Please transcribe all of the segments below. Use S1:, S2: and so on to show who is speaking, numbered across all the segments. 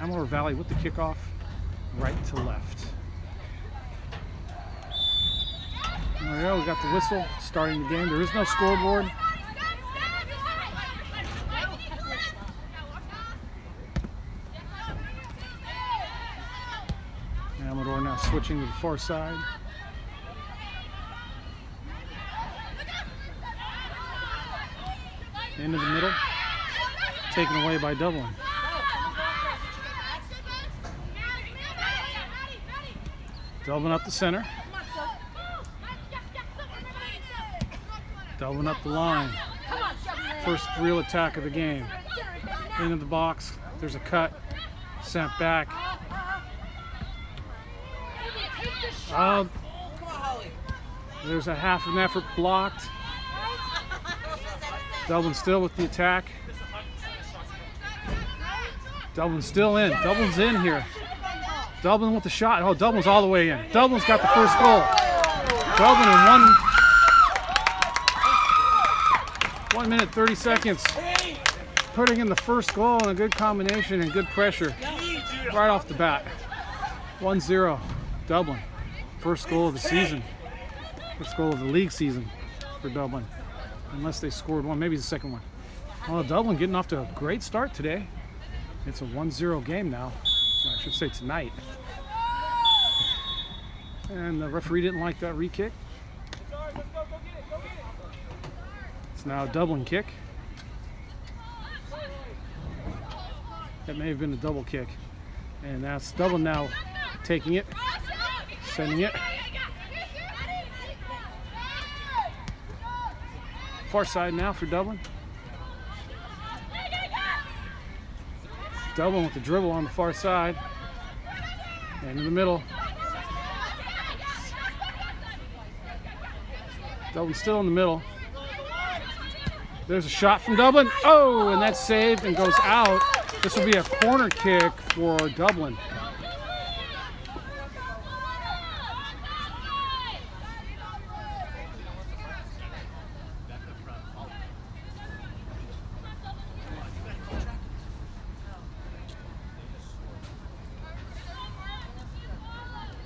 S1: Amador Valley with the kickoff, right to left. There we go, we got the whistle starting the game. There is no scoreboard. Amador now switching to the far side. Into the middle, taken away by Dublin. Dublin up the center. Dublin up the line. First real attack of the game. Into the box. There's a cut. Sent back. There's a half an effort blocked. Dublin still with the attack. Dublin's still in. Dublin's in here. Dublin with the shot. Oh, Dublin's all the way in. Dublin's got the first goal. Dublin in 1 minute 30 seconds. Putting in the first goal and a good combination and good pressure right off the bat. 1-0 Dublin. First goal of the season. First goal of the league season for Dublin. Unless they scored one, maybe the second one. Well, Dublin getting off to a great start today. It's a 1-0 game now. I should say tonight. And the referee didn't like that re-kick. It's now a Dublin kick. That may have been a double kick. And that's Dublin now taking it, sending it. Far side now for Dublin. Dublin with the dribble on the far side. And in the middle. Dublin still in the middle. There's a shot from Dublin. Oh, and that's saved and goes out. This will be a corner kick for Dublin.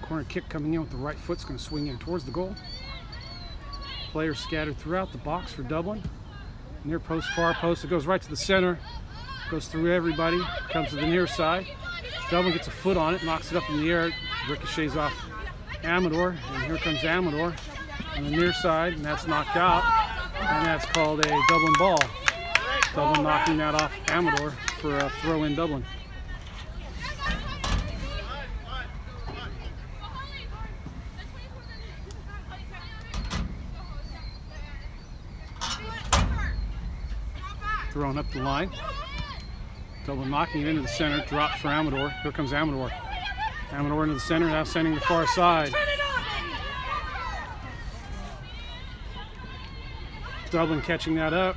S1: Corner kick coming in with the right foot's going to swing in towards the goal. Players scattered throughout the box for Dublin. Near post, far post. It goes right to the center. Goes through everybody. Comes to the near side. Dublin gets a foot on it, knocks it up in the air. Ricochets off Amador. And here comes Amador on the near side, and that's knocked out. And that's called a Dublin ball. Dublin knocking that off Amador for a throw in Dublin. Thrown up the line. Dublin knocking it into the center. Drop for Amador. Here comes Amador. Amador into the center, now sending the far side. Dublin catching that up.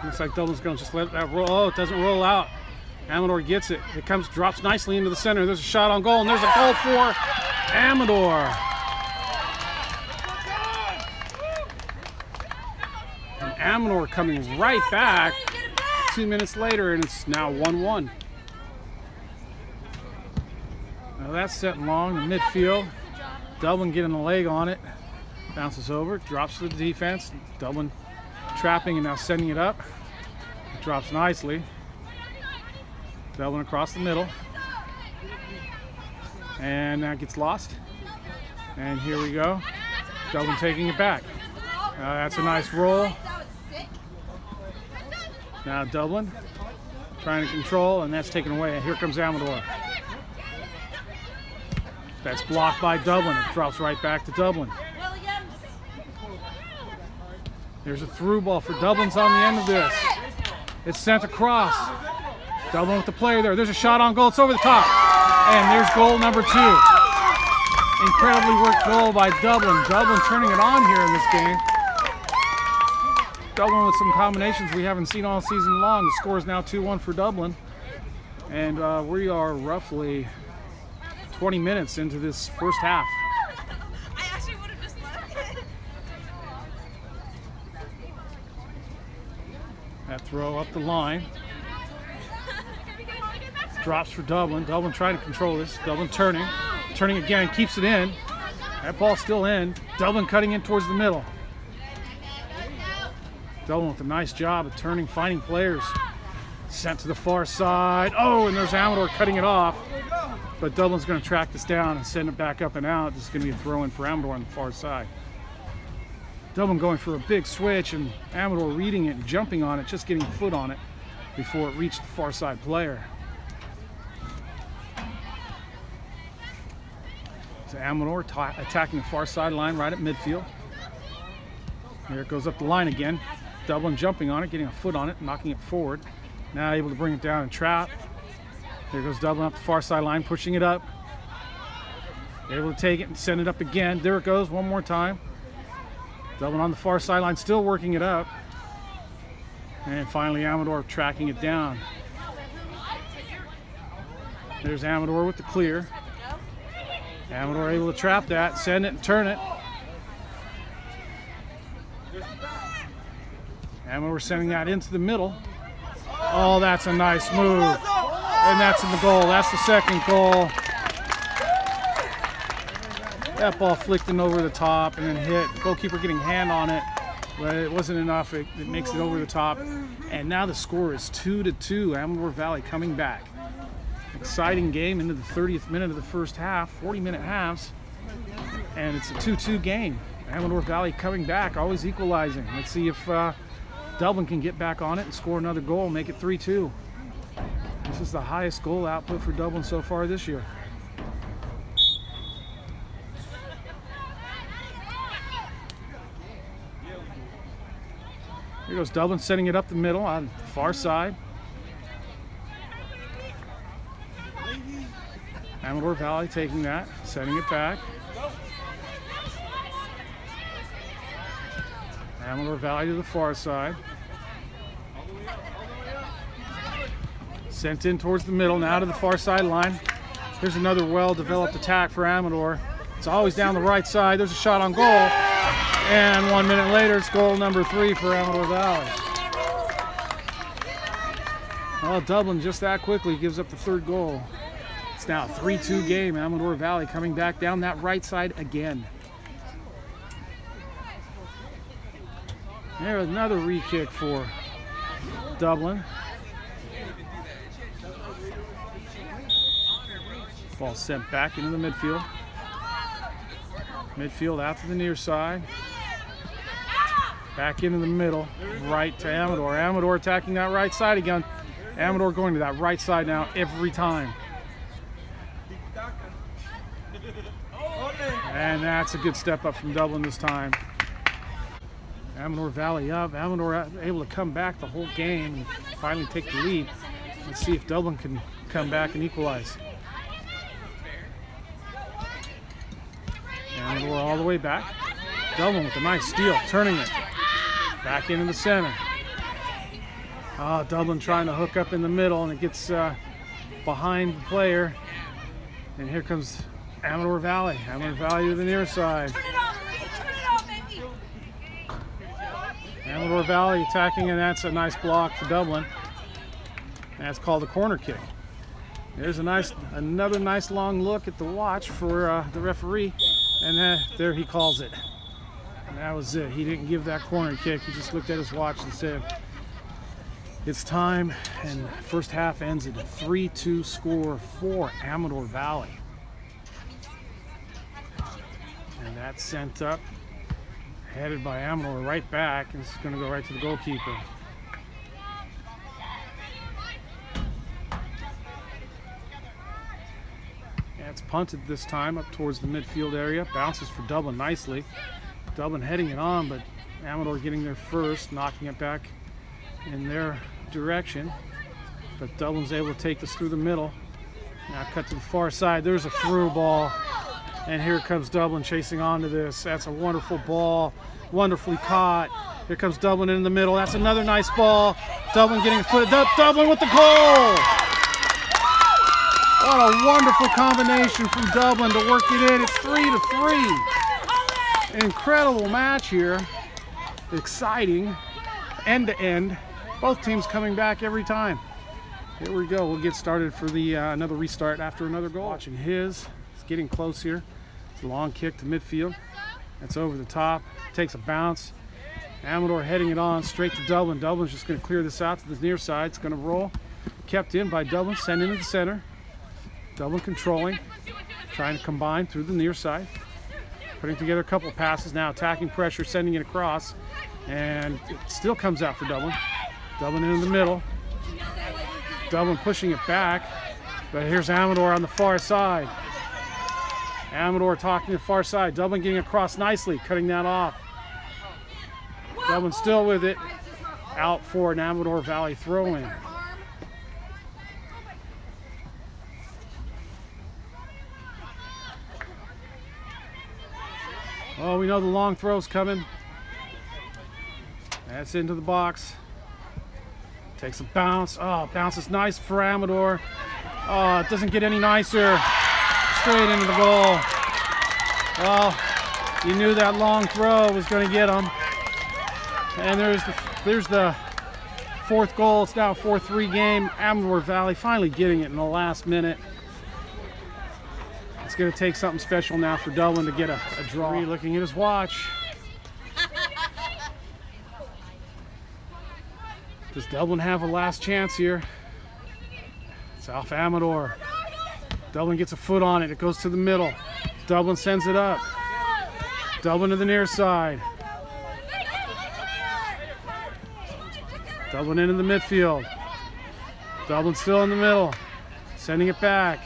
S1: Looks like Dublin's going to just let that roll. Oh, it doesn't roll out. Amador gets it. It comes, drops nicely into the center. There's a shot on goal, and there's a goal for Amador. And Amador coming right back 2 minutes later, and it's now 1-1. Now that's set long in midfield. Dublin getting a leg on it. Bounces over, drops to the defense. Dublin trapping and now sending it up. It drops nicely. Dublin across the middle. And that gets lost. And here we go. Dublin taking it back. That's a nice roll. Now Dublin trying to control, and that's taken away. And here comes Amador. That's blocked by Dublin. It drops right back to Dublin. There's a through ball for Dublin's on the end of this. It's sent across. Dublin with the player there. There's a shot on goal. It's over the top. And there's goal number 2. Incredibly worked goal by Dublin. Dublin turning it on here in this game. Dublin with some combinations we haven't seen all season long. The score is now 2-1 for Dublin. And we are roughly 20 minutes into this first half.
S2: I actually would have just left.
S1: That throw up the line. Drops for Dublin. Dublin trying to control this. Dublin turning again, keeps it in. That ball's still in. Dublin cutting in towards the middle. Dublin with a nice job of turning, finding players. Sent to the far side. Oh, and there's Amador cutting it off. But Dublin's going to track this down and send it back up and out. This is going to be a throw-in for Amador on the far side. Dublin going for a big switch, and Amador reading it and jumping on it, just getting a foot on it before it reached the far side player. So Amador attacking the far sideline right at midfield. Here it goes up the line again. Dublin jumping on it, getting a foot on it, knocking it forward. Now able to bring it down and trap. Here goes Dublin up the far sideline, pushing it up. Able to take it and send it up again. There it goes, one more time. Dublin on the far sideline, still working it up. And finally Amador tracking it down. There's Amador with the clear. Amador able to trap that, send it and turn it. Amador sending that into the middle. Oh, that's a nice move. And that's in the goal. That's the second goal. That ball flicked in over the top and then hit. Goalkeeper getting hand on it, but it wasn't enough. It makes it over the top. And now the score is 2-2. Amador Valley coming back. Exciting game into the 30th minute of the first half, 40-minute halves. And it's a 2-2 game. Amador Valley coming back, always equalizing. Let's see if Dublin can get back on it and score another goal, make it 3-2. This is the highest goal output for Dublin so far this year. Here goes Dublin setting it up the middle on the far side. Amador Valley taking that, setting it back. Amador Valley to the far side. Sent in towards the middle, now to the far sideline. Here's another well-developed attack for Amador. It's always down the right side. There's a shot on goal. And 1 minute later, it's goal number 3 for Amador Valley. Well, Dublin just that quickly gives up the third goal. It's now a 3-2 game. Amador Valley coming back down that right side again. There's another re-kick for Dublin. Ball sent back into the midfield. Midfield out to the near side. Back into the middle, right to Amador. Amador attacking that right side again. Amador going to that right side now every time. And that's a good step up from Dublin this time. Amador Valley up. Amador able to come back the whole game and finally take the lead. Let's see if Dublin can come back and equalize. Amador all the way back. Dublin with a nice steal, turning it back into the center. Oh, Dublin trying to hook up in the middle, and it gets behind the player. And here comes Amador Valley. Amador Valley to the near side.
S2: Turn it on, baby.
S1: Amador Valley attacking, and that's a nice block for Dublin. That's called a corner kick. There's another nice long look at the watch for the referee, and there he calls it. And that was it. He didn't give that corner kick. He just looked at his watch and said, it's time, and first half ends at a 3-2 score for Amador Valley. And that's sent up, headed by Amador right back, and it's going to go right to the goalkeeper. Yeah, it's punted this time up towards the midfield area. Bounces for Dublin nicely. Dublin heading it on, but Amador getting there first, knocking it back in their direction. But Dublin's able to take this through the middle. Now cut to the far side. There's a through ball. And here comes Dublin chasing onto this. That's a wonderful ball. Wonderfully caught. Here comes Dublin in the middle. That's another nice ball. Dublin getting footed up. Dublin with the goal! What a wonderful combination from Dublin to work it in. It's 3-3. An incredible match here. Exciting. End to end. Both teams coming back every time. Here we go. We'll get started for the another restart after another goal. Watching his. It's getting close here. It's a long kick to midfield. That's over the top. Takes a bounce. Amador heading it on straight to Dublin. Dublin's just going to clear this out to the near side. It's going to roll. Kept in by Dublin. Sent into the center. Dublin controlling. Trying to combine through the near side. Putting together a couple passes now. Attacking pressure. Sending it across. And it still comes out for Dublin. Dublin in the middle. Dublin pushing it back, but here's Amador on the far side. Amador talking to the far side. Dublin getting across nicely, cutting that off. Dublin still with it. Out for an Amador Valley throw-in. Oh, we know the long throw's coming. That's into the box. Takes a bounce. Oh, bounces nice for Amador. Oh, it doesn't get any nicer. Straight into the goal. Well, you knew that long throw was going to get him. And there's the fourth goal. It's now a 4-3 game. Amador Valley finally getting it in the last minute. It's going to take something special now for Dublin to get a draw. Looking at his watch. Does Dublin have a last chance here? It's off Amador. Dublin gets a foot on it. It goes to the middle. Dublin sends it up. Dublin to the near side. Dublin into the midfield. Dublin still in the middle. Sending it back.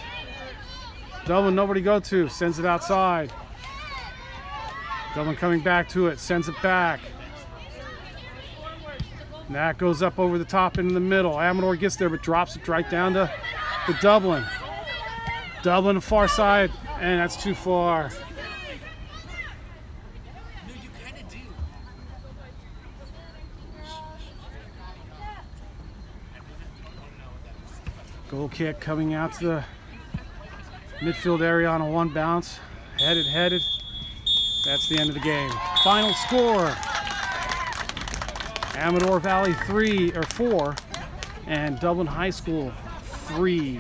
S1: Dublin nobody go to. Sends it outside. Dublin coming back to it. Sends it back. And that goes up over the top into the middle. Amador gets there, but drops it right down to Dublin. Dublin, far side, and that's too far. Goal kick coming out to the midfield area on a one bounce. Headed. That's the end of the game. Final score. Amador Valley 4 and Dublin High School 3.